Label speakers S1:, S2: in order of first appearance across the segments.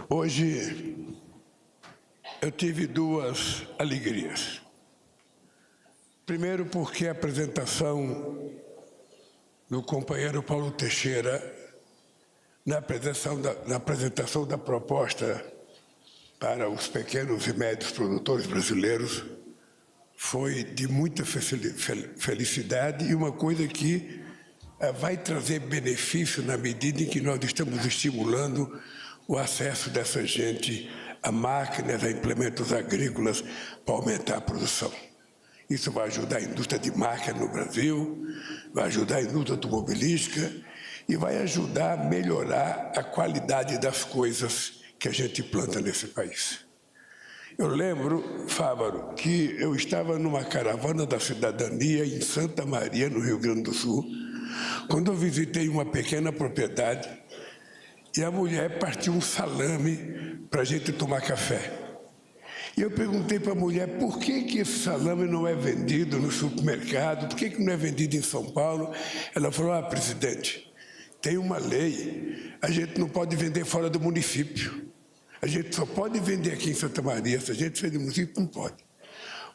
S1: Hoje eu tive duas alegrias. Primeiro, porque a apresentação do companheiro Paulo Teixeira, na apresentação da proposta para os pequenos e médios produtores brasileiros, foi de muita felicidade e uma coisa que vai trazer benefício na medida em que nós estamos estimulando o acesso dessa gente a máquinas, a implementos agrícolas para aumentar a produção. Isso vai ajudar a indústria de máquina no Brasil, vai ajudar a indústria automobilística e vai ajudar a melhorar a qualidade das coisas que a gente planta nesse país. Eu lembro, Fávaro, que eu estava numa caravana da cidadania em Santa Maria, no Rio Grande do Sul, quando eu visitei uma pequena propriedade e a mulher partiu um salame para a gente tomar café. E eu perguntei para a mulher por que esse salame não é vendido no supermercado, por que não é vendido em São Paulo. Ela falou, presidente, tem uma lei, a gente não pode vender fora do município. A gente só pode vender aqui em Santa Maria, se a gente sair do município, não pode.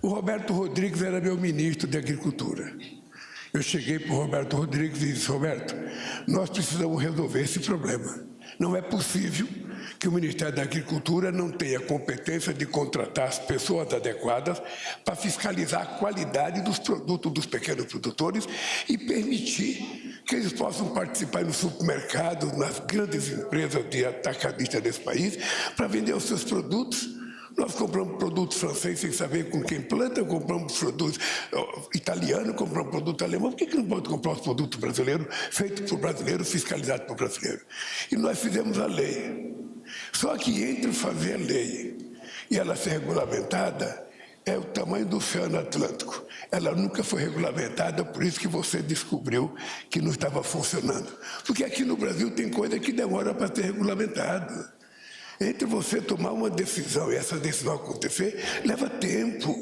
S1: O Roberto Rodrigues era meu ministro de Agricultura. Eu cheguei para o Roberto Rodrigues e disse, Roberto, nós precisamos resolver esse problema. Não é possível que o Ministério da Agricultura não tenha competência de contratar as pessoas adequadas para fiscalizar a qualidade dos produtos dos pequenos produtores e permitir que eles possam participar no supermercado, nas grandes empresas de atacadista desse país, para vender os seus produtos. Nós compramos produtos franceses sem saber com quem planta, compramos produtos italianos, compramos produto alemão. Por que não pode comprar os produtos brasileiros, feitos por brasileiros, fiscalizados por brasileiros? E nós fizemos a lei. Só que entre fazer a lei e ela ser regulamentada, é o tamanho do Oceano Atlântico. Ela nunca foi regulamentada, por isso que você descobriu que não estava funcionando. Porque aqui no Brasil tem coisa que demora para ser regulamentada. Entre você tomar uma decisão e essa decisão acontecer, leva tempo.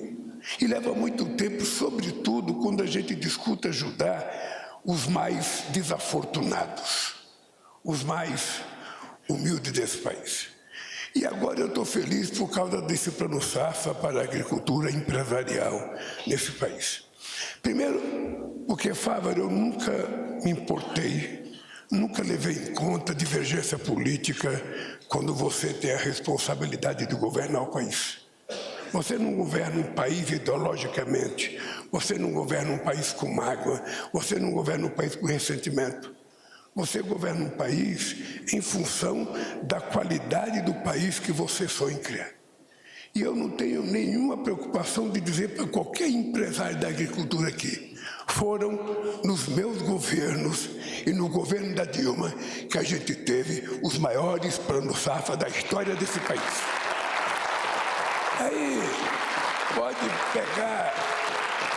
S1: E leva muito tempo, sobretudo, quando a gente discute ajudar os mais desafortunados, os mais humildes desse país. E agora eu estou feliz por causa desse plano Safra para a agricultura empresarial nesse país. Primeiro, porque, Fávaro, eu nunca me importei, nunca levei em conta divergência política quando você tem a responsabilidade de governar o país. Você não governa um país ideologicamente, você não governa um país com mágoa, você não governa um país com ressentimento. Você governa um país em função da qualidade do país que você sonha em criar. E eu não tenho nenhuma preocupação de dizer para qualquer empresário da agricultura aqui, foram nos meus governos e no governo da Dilma que a gente teve os maiores planos Safra da história desse país. Aí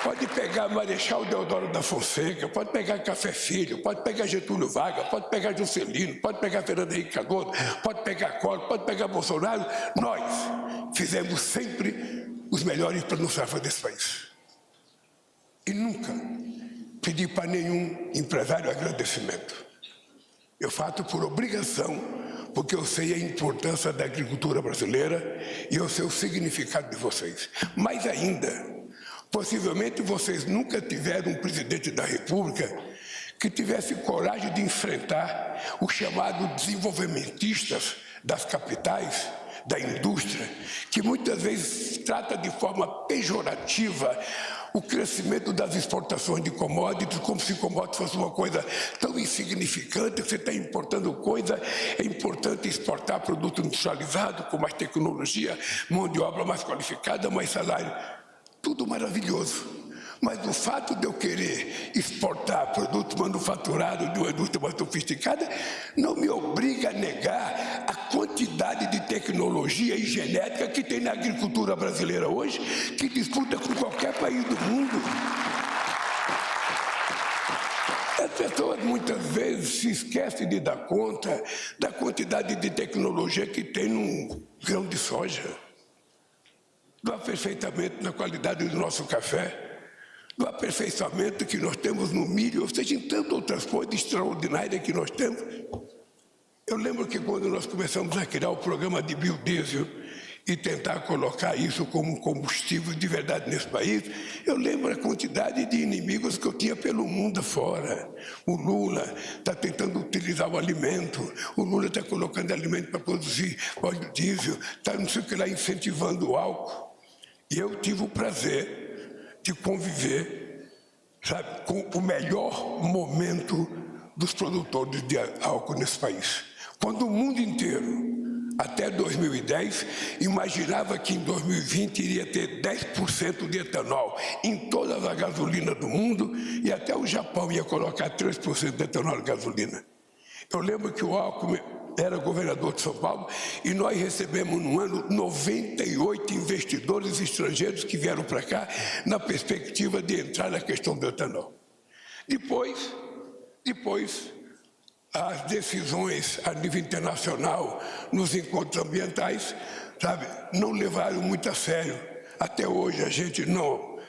S1: pode pegar Marechal Deodoro da Fonseca, pode pegar Café Filho, pode pegar Getúlio Vargas, pode pegar Juscelino, pode pegar Fernando Henrique Cardoso, pode pegar Collor, pode pegar Bolsonaro. Nós fizemos sempre os melhores planos Safra desse país. E nunca pedi para nenhum empresário agradecimento. Eu faço por obrigação, porque eu sei a importância da agricultura brasileira e eu sei o significado de vocês. Mais ainda, possivelmente vocês nunca tiveram um presidente da República que tivesse coragem de enfrentar os chamados desenvolvimentistas das capitais, da indústria, que muitas vezes trata de forma pejorativa o crescimento das exportações de commodities, como se commodities fosse uma coisa tão insignificante, você está importando coisa, é importante exportar produto industrializado, com mais tecnologia, mão de obra mais qualificada, mais salário, tudo maravilhoso. Mas o fato de eu querer exportar produtos manufaturados de uma indústria mais sofisticada não me obriga a negar a quantidade de tecnologia e genética que tem na agricultura brasileira hoje, que disputa com qualquer país do mundo. As pessoas muitas vezes se esquecem de dar conta da quantidade de tecnologia que tem num grão de soja, do aperfeiçoamento na qualidade do nosso café, do aperfeiçoamento que nós temos no milho, ou seja, em tantas outras coisas extraordinárias que nós temos. Eu lembro que quando nós começamos a criar o programa de biodiesel e tentar colocar isso como combustível de verdade nesse país, eu lembro a quantidade de inimigos que eu tinha pelo mundo afora. O Lula está tentando utilizar o alimento, o Lula está colocando alimento para produzir óleo diesel, está não sei o que lá incentivando o álcool. E eu tive o prazer de conviver, sabe, com o melhor momento dos produtores de álcool nesse país. Quando o mundo inteiro, até 2010, imaginava que em 2020 iria ter 10% de etanol em todas as gasolinas do mundo e até o Japão ia colocar 3% de etanol na gasolina. Eu lembro que o Alckmin era governador de São Paulo e nós recebemos no ano 98 investidores estrangeiros que vieram para cá na perspectiva de entrar na questão do etanol. Depois as decisões a nível internacional nos encontros ambientais, sabe, não levaram muito a sério. Até hoje a gente não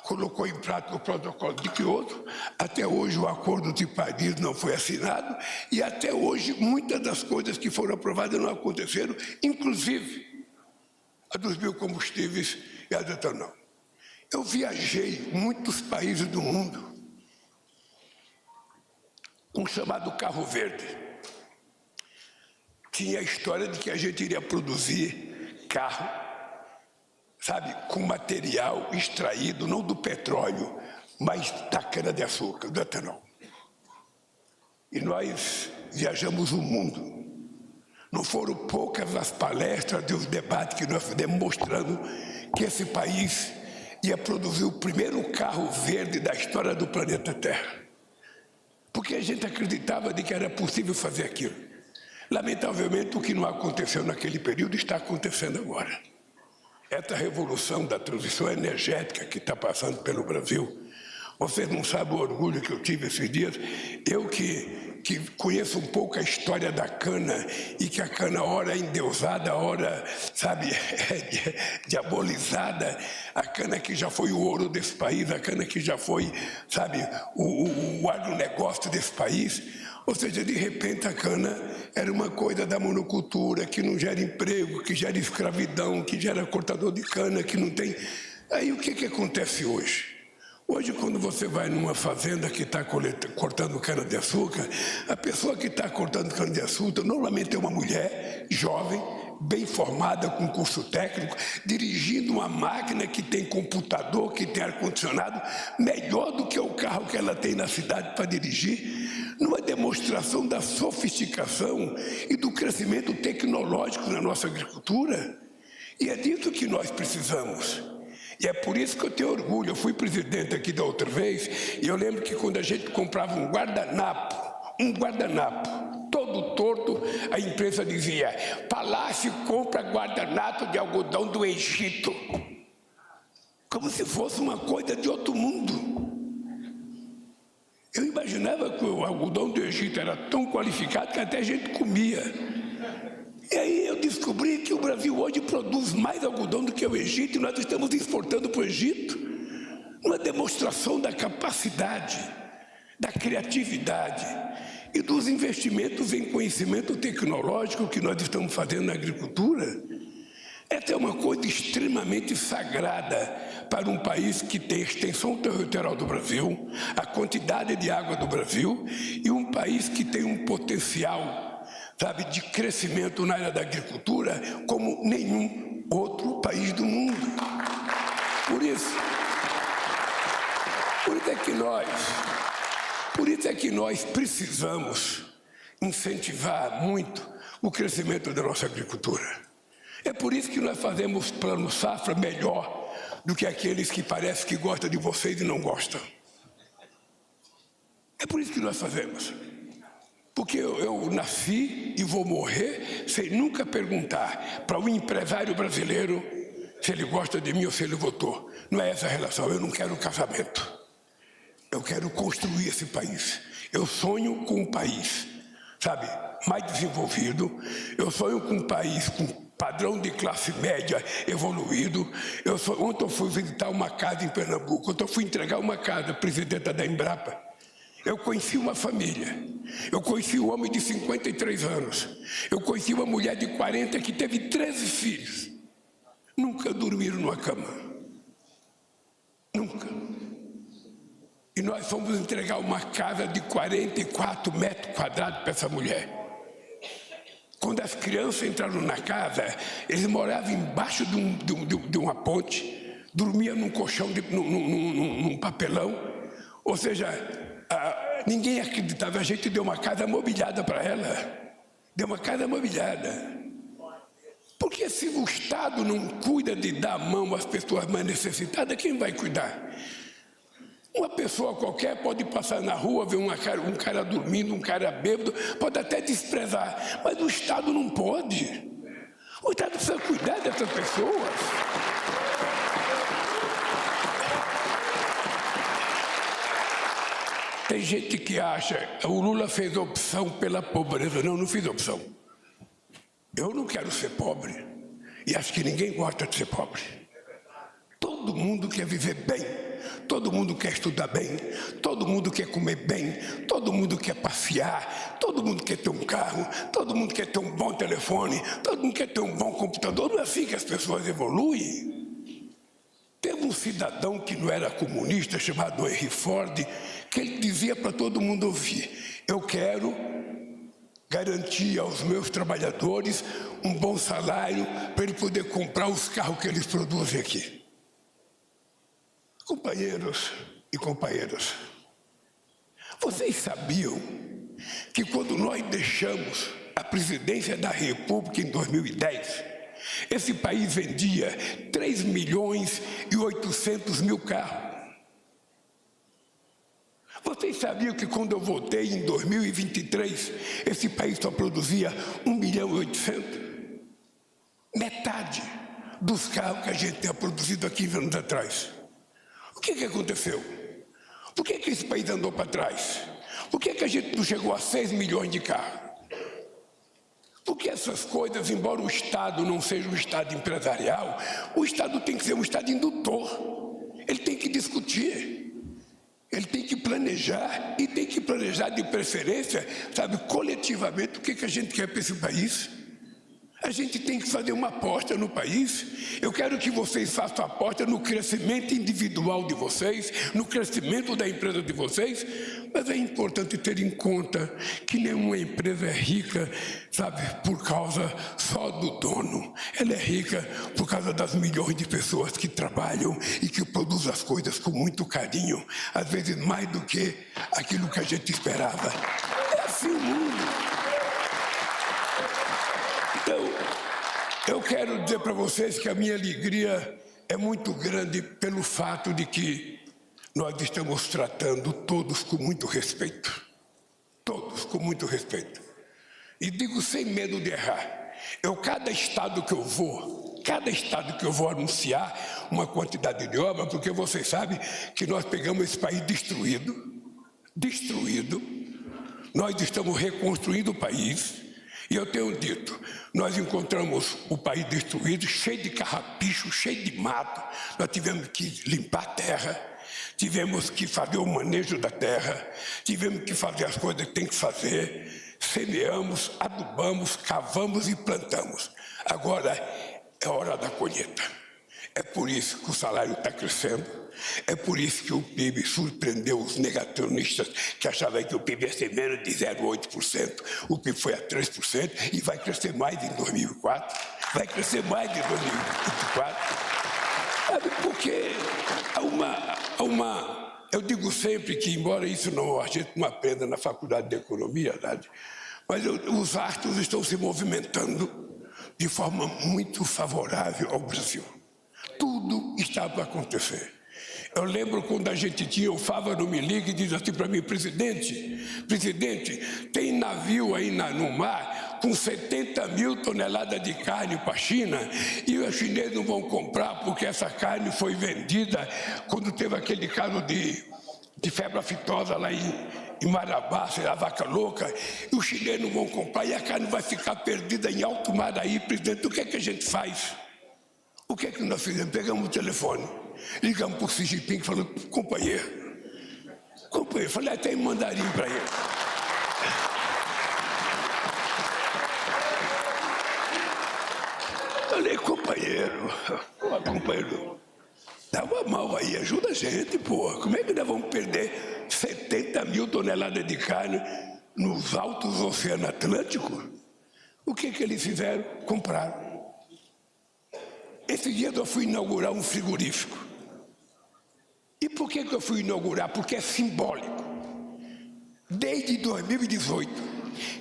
S1: colocou em prática o protocolo de Kyoto, até hoje o Acordo de Paris não foi assinado e até hoje muitas das coisas que foram aprovadas não aconteceram, inclusive a dos biocombustíveis e a do etanol. Eu viajei em muitos países do mundo com o chamado carro verde. Tinha a história de que a gente iria produzir carro, sabe, com material extraído não do petróleo, mas da cana-de-açúcar, do etanol. E nós viajamos o mundo. Não foram poucas as palestras e os debates que nós fizemos mostrando que esse país ia produzir o primeiro carro verde da história do planeta Terra. Porque a gente acreditava de que era possível fazer aquilo. Lamentavelmente, o que não aconteceu naquele período está acontecendo agora. Essa revolução da transição energética que está passando pelo Brasil, vocês não sabem o orgulho que eu tive esses dias. Eu que conheço um pouco a história da cana e que a cana ora é endeusada, ora, sabe, é diabolizada, a cana que já foi o ouro desse país, a cana que já foi, sabe, o agronegócio desse país. Ou seja, de repente a cana era uma coisa da monocultura, que não gera emprego, que gera escravidão, que gera cortador de cana, que não tem... Aí o que acontece hoje? Hoje, quando você vai numa fazenda que está cortando cana-de-açúcar, a pessoa que está cortando cana-de-açúcar normalmente é uma mulher jovem, bem formada, com curso técnico, dirigindo uma máquina que tem computador, que tem ar-condicionado, melhor do que o carro que ela tem na cidade para dirigir, numa demonstração da sofisticação e do crescimento tecnológico na nossa agricultura. E é disso que nós precisamos. E é por isso que eu tenho orgulho. Eu fui presidente aqui da outra vez, e eu lembro que quando a gente comprava um guardanapo, todo torto, a imprensa dizia: Palácio compra guardanapo de algodão do Egito. Como se fosse uma coisa de outro mundo. Eu imaginava que o algodão do Egito era tão qualificado que até a gente comia. E aí eu descobri que o Brasil hoje produz mais algodão do que o Egito, e nós estamos exportando para o Egito. Uma demonstração da capacidade, da criatividade e dos investimentos em conhecimento tecnológico que nós estamos fazendo na agricultura. Essa é uma coisa extremamente sagrada para um país que tem a extensão territorial do Brasil, a quantidade de água do Brasil, e um país que tem um potencial, sabe, de crescimento na área da agricultura como nenhum outro país do mundo. Por isso é que nós precisamos incentivar muito o crescimento da nossa agricultura. É por isso que nós fazemos plano safra melhor do que aqueles que parece que gostam de vocês e não gostam. É por isso que nós fazemos. Porque eu nasci e vou morrer sem nunca perguntar para um empresário brasileiro se ele gosta de mim ou se ele votou. Não é essa a relação. Eu não quero casamento. Eu quero construir esse país. Eu sonho com um país, sabe, mais desenvolvido. Eu sonho com um país com padrão de classe média evoluído. Ontem eu fui visitar uma casa em Pernambuco. Ontem eu fui entregar uma casa, presidenta da Embrapa. Eu conheci uma família. Eu conheci um homem de 53 anos. Eu conheci uma mulher de 40 que teve 13 filhos. Nunca dormiram numa cama. Nunca. E nós fomos entregar uma casa de 44 metros quadrados para essa mulher. Quando as crianças entraram na casa, eles moravam embaixo de uma ponte, dormiam num colchão, num papelão. Ou seja, ninguém acreditava. A gente deu uma casa mobiliada para ela. Deu uma casa mobiliada. Porque se o Estado não cuida de dar a mão às pessoas mais necessitadas, quem vai cuidar? Uma pessoa qualquer pode passar na rua, ver um cara dormindo, um cara bêbado, pode até desprezar, mas o Estado não pode. O Estado precisa cuidar dessas pessoas. Tem gente que acha que o Lula fez opção pela pobreza. Não, não fiz opção. Eu não quero ser pobre. E acho que ninguém gosta de ser pobre. Todo mundo quer viver bem. Todo mundo quer estudar bem. Todo mundo quer comer bem. Todo mundo quer passear. Todo mundo quer ter um carro. Todo mundo quer ter um bom telefone. Todo mundo quer ter um bom computador. Não é assim que as pessoas evoluem. Teve um cidadão que não era comunista, chamado Henry Ford, que ele dizia para todo mundo ouvir: eu quero garantir aos meus trabalhadores um bom salário para ele poder comprar os carros que eles produzem aqui. Companheiros e companheiras, vocês sabiam que quando nós deixamos a presidência da República em 2010, esse país vendia 3.800.000 carros? Vocês sabiam que quando eu voltei em 2023, esse país só produzia 1.800.000? Metade dos carros que a gente tinha produzido há 15 anos atrás. O que aconteceu? Por que esse país andou para trás? Por que a gente não chegou a 6 milhões de carros? Porque essas coisas, embora o Estado não seja um Estado empresarial, o Estado tem que ser um Estado indutor. Ele tem que discutir. Ele tem que planejar, e tem que planejar de preferência, sabe, coletivamente, o que a gente quer para esse país. A gente tem que fazer uma aposta no país. Eu quero que vocês façam aposta no crescimento individual de vocês, no crescimento da empresa de vocês, mas é importante ter em conta que nenhuma empresa é rica, sabe, por causa só do dono. Ela é rica por causa das milhões de pessoas que trabalham e que produzem as coisas com muito carinho, às vezes mais do que aquilo que a gente esperava. É assim o mundo. Então, eu quero dizer para vocês que a minha alegria é muito grande pelo fato de que nós estamos tratando todos com muito respeito. Todos com muito respeito. E digo sem medo de errar. Cada estado que eu vou anunciar uma quantidade de obra, porque vocês sabem que nós pegamos esse país destruído. Nós estamos reconstruindo o país. E eu tenho dito, nós encontramos o país destruído, cheio de carrapicho, cheio de mato. Nós tivemos que limpar a terra, tivemos que fazer o manejo da terra, tivemos que fazer as coisas que tem que fazer. Semeamos, adubamos, cavamos e plantamos. Agora é hora da colheita. É por isso que o salário está crescendo. É por isso que o PIB surpreendeu os negacionistas que achavam que o PIB ia ser menos de 0,8%. O PIB foi a 3% e vai crescer mais em 2004. Vai crescer mais em 2024. Sabe, porque eu digo sempre que, embora isso a gente não aprenda na faculdade de economia, sabe? Mas os astros estão se movimentando de forma muito favorável ao Brasil. Tudo está para acontecer. Eu lembro quando a gente tinha o Fávaro me liga e diz assim para mim: presidente, tem navio aí no mar com 70.000 toneladas de carne para a China e os chineses não vão comprar porque essa carne foi vendida quando teve aquele caso de febre aftosa lá em Marabá, a vaca louca, e os chineses não vão comprar e a carne vai ficar perdida em alto mar aí, presidente. O que é que a gente faz? O que é que nós fizemos? Pegamos o telefone, ligamos para o Xi Jinping e falamos: companheiro, Companheiro, falei até em mandarim para ele. Falei, companheiro, dá uma mão aí, ajuda a gente, pô. Como é que nós vamos perder 70 mil toneladas de carne nos altos do Oceano Atlântico? O que eles fizeram? Compraram. Esse dia eu fui inaugurar um frigorífico. E por que eu fui inaugurar? Porque é simbólico. Desde 2018,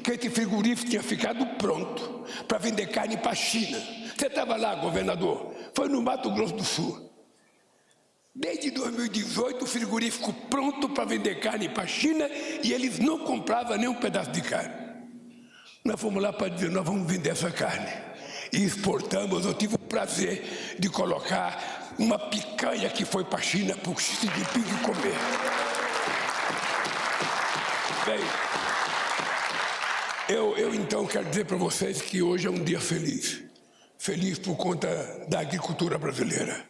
S1: que esse frigorífico tinha ficado pronto para vender carne para a China. Você estava lá, governador? Foi no Mato Grosso do Sul. Desde 2018, o frigorífico pronto para vender carne para a China e eles não compravam nem um pedaço de carne. Nós fomos lá para dizer, nós vamos vender essa carne. E exportamos. Eu tive o prazer de colocar uma picanha que foi para a China para o Xi Jinping comer. Bem, eu então quero dizer para vocês que hoje é um dia feliz. Feliz por conta da agricultura brasileira.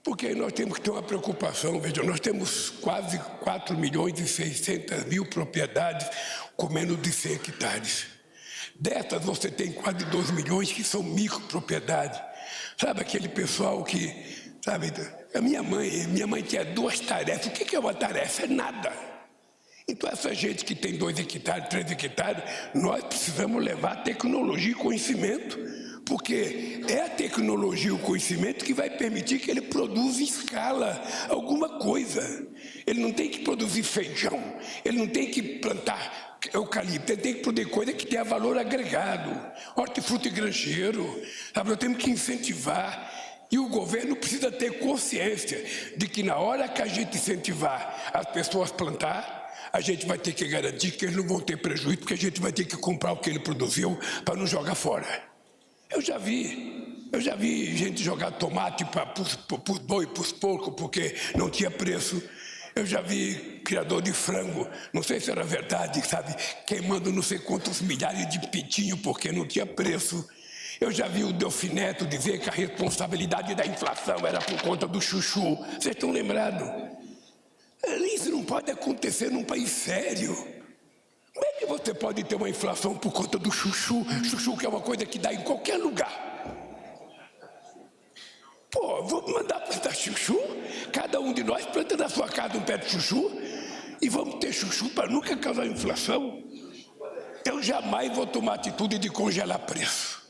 S1: Porque nós temos que ter uma preocupação. Veja, nós temos quase 4.600.000 propriedades com menos de 100 hectares. Dessas você tem quase 2 milhões que são micropropriedades. Sabe aquele pessoal que, sabe, a minha mãe tinha 2 tarefas. O que é uma tarefa? É nada. Então essa gente que tem 2 hectares, 3 hectares, nós precisamos levar a tecnologia e conhecimento, porque é a tecnologia e o conhecimento que vai permitir que ele produza em escala alguma coisa. Ele não tem que produzir feijão, ele não tem que plantar eucalipto, ele tem que produzir coisa que tenha valor agregado, hortifruti e granjeiro, sabe? Nós temos que incentivar. E o governo precisa ter consciência de que na hora que a gente incentivar as pessoas a plantar, a gente vai ter que garantir que eles não vão ter prejuízo, porque a gente vai ter que comprar o que ele produziu para não jogar fora. Eu já vi gente jogar tomate para os boi, para os porcos, porque não tinha preço. Eu já vi criador de frango, não sei se era verdade, sabe, queimando não sei quantos milhares de pitinhos porque não tinha preço. Eu já vi o Delfineto dizer que a responsabilidade da inflação era por conta do chuchu. Vocês estão lembrados? Isso não pode acontecer num país sério. Como é que você pode ter uma inflação por conta do chuchu? Chuchu que é uma coisa que dá em qualquer lugar. Pô, vou mandar plantar chuchu? Cada um de nós planta na sua casa um pé de chuchu e vamos ter chuchu para nunca causar inflação? Eu jamais vou tomar atitude de congelar preço.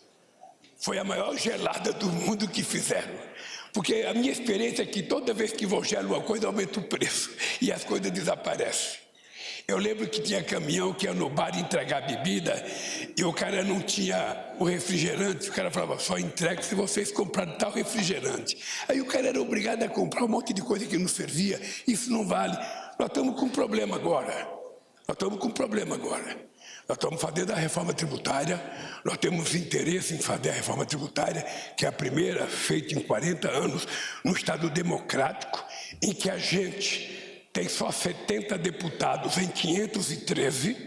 S1: Foi a maior gelada do mundo que fizeram. Porque a minha experiência é que toda vez que vou gelar uma coisa, aumenta o preço e as coisas desaparecem. Eu lembro que tinha caminhão que ia no bar entregar bebida e o cara não tinha o refrigerante. O cara falava, só entrega se vocês comprarem tal refrigerante. Aí o cara era obrigado a comprar um monte de coisa que não servia. Isso não vale. Nós estamos com um problema agora. Nós estamos fazendo a reforma tributária, nós temos interesse em fazer a reforma tributária, que é a primeira feita em 40 anos, num Estado democrático, em que a gente tem só 70 deputados em 513,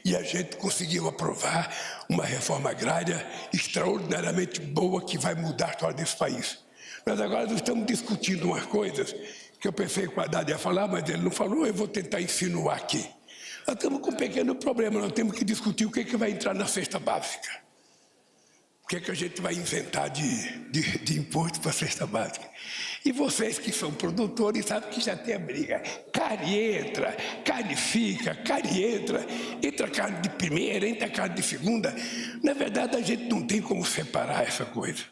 S1: e a gente conseguiu aprovar uma reforma agrária extraordinariamente boa que vai mudar a história desse país. Nós agora estamos discutindo umas coisas que eu pensei que o Haddad ia falar, mas ele não falou, eu vou tentar insinuar aqui. Nós estamos com um pequeno problema, nós temos que discutir o que vai entrar na cesta básica. O que a gente vai inventar de imposto para a cesta básica. E vocês que são produtores sabem que já tem a briga. Carne entra, carne fica, carne entra carne de primeira, entra carne de segunda. Na verdade, a gente não tem como separar essa coisa.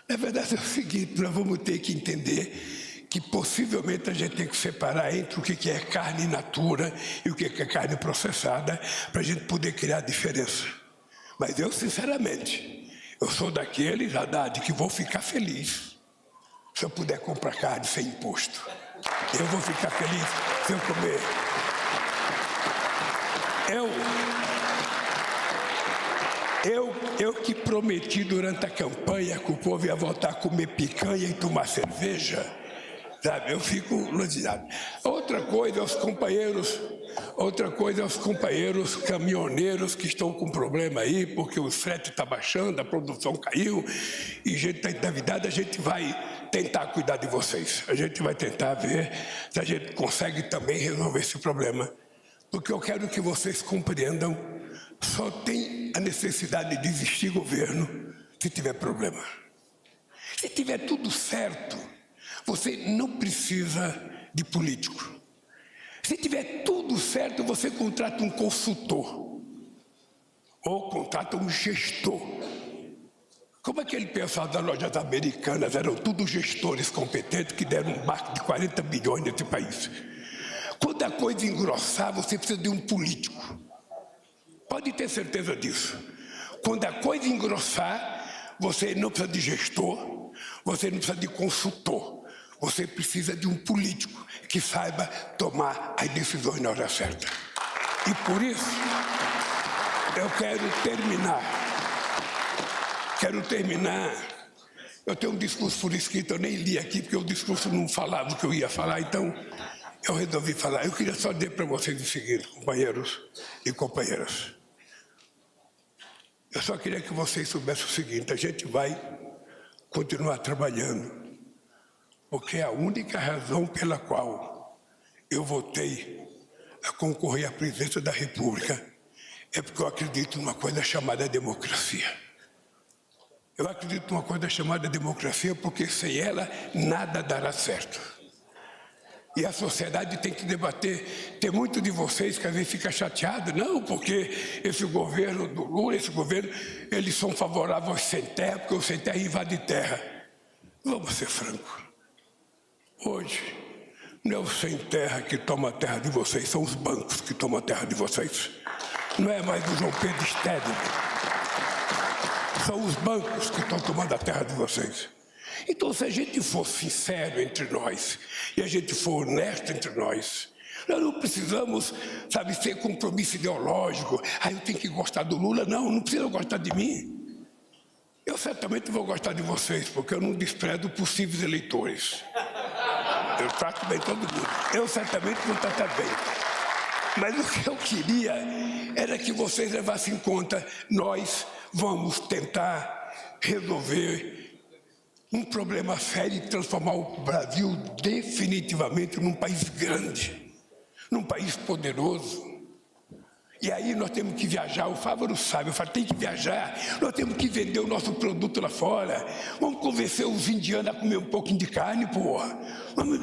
S1: Na verdade, é o seguinte, nós vamos ter que entender que possivelmente a gente tem que separar entre o que é carne in natura e o que é carne processada, para a gente poder criar a diferença. Mas eu, sinceramente, eu sou daqueles, Haddad, que vou ficar feliz se eu puder comprar carne sem imposto. Eu vou ficar feliz se eu comer. Eu que prometi durante a campanha que o povo ia voltar a comer picanha e tomar cerveja, sabe, eu fico ludiado. Outra coisa, os companheiros caminhoneiros que estão com problema aí, porque o frete está baixando, a produção caiu, e gente está endividada, a gente vai tentar cuidar de vocês. A gente vai tentar ver se a gente consegue também resolver esse problema. Porque eu quero que vocês compreendam, só tem a necessidade de existir governo se tiver problema. Se tiver tudo certo, você não precisa de político. Se tiver tudo certo, você contrata um consultor ou contrata um gestor. Como aquele pessoal das lojas americanas, eram todos gestores competentes que deram um barco de 40 bilhões nesse país. Quando a coisa engrossar, você precisa de um político. Pode ter certeza disso. Quando a coisa engrossar, você não precisa de gestor, você não precisa de consultor. Você precisa de um político que saiba tomar as decisões na hora certa. E por isso, eu quero terminar. Eu tenho um discurso por escrito, eu nem li aqui, porque o discurso não falava o que eu ia falar, então eu resolvi falar. Eu queria só dizer para vocês o seguinte, companheiros e companheiras. Eu só queria que vocês soubessem o seguinte, a gente vai continuar trabalhando, porque a única razão pela qual eu votei a concorrer à presidência da República é porque eu acredito numa coisa chamada democracia. Eu acredito numa coisa chamada democracia porque sem ela nada dará certo. E a sociedade tem que debater. Tem muito de vocês que às vezes fica chateado, não, porque esse governo do Lula, eles são favoráveis aos sem terra, porque o sem terra invade terra. Vamos ser francos. Hoje, não é o sem terra que toma a terra de vocês, são os bancos que tomam a terra de vocês. Não é mais o João Pedro Stedley. São os bancos que estão tomando a terra de vocês. Então, se a gente for sincero entre nós e a gente for honesto entre nós não precisamos, ser compromisso ideológico. Eu tenho que gostar do Lula. Não precisa gostar de mim. Eu certamente vou gostar de vocês, porque eu não desprezo possíveis eleitores. Eu trato bem todo mundo. Eu certamente vou tratar bem. Mas o que eu queria era que vocês levassem em conta, nós vamos tentar resolver um problema sério e transformar o Brasil definitivamente num país grande, num país poderoso. E aí nós temos que viajar, o Fávaro sabe, eu falo, tem que viajar, nós temos que vender o nosso produto lá fora, vamos convencer os indianos a comer um pouquinho de carne, porra, vamos,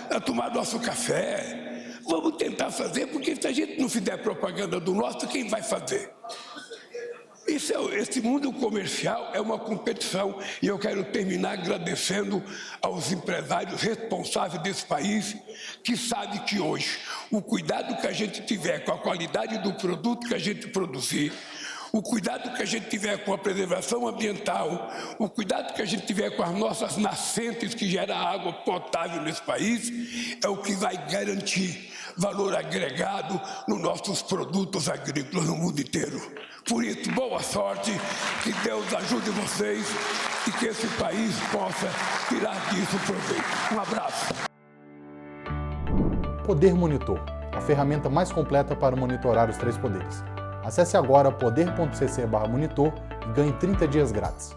S1: a tomar nosso café, vamos tentar fazer, porque se a gente não fizer propaganda do nosso, quem vai fazer? Esse mundo comercial é uma competição e eu quero terminar agradecendo aos empresários responsáveis desse país que sabem que hoje o cuidado que a gente tiver com a qualidade do produto que a gente produzir, o cuidado que a gente tiver com a preservação ambiental, o cuidado que a gente tiver com as nossas nascentes que geram água potável nesse país é o que vai garantir valor agregado nos nossos produtos agrícolas no mundo inteiro. Por isso, boa sorte, que Deus ajude vocês e que esse país possa tirar disso proveito. Um abraço.
S2: Poder Monitor, a ferramenta mais completa para monitorar os 3 poderes. Acesse agora poder.cc/monitor e ganhe 30 dias grátis.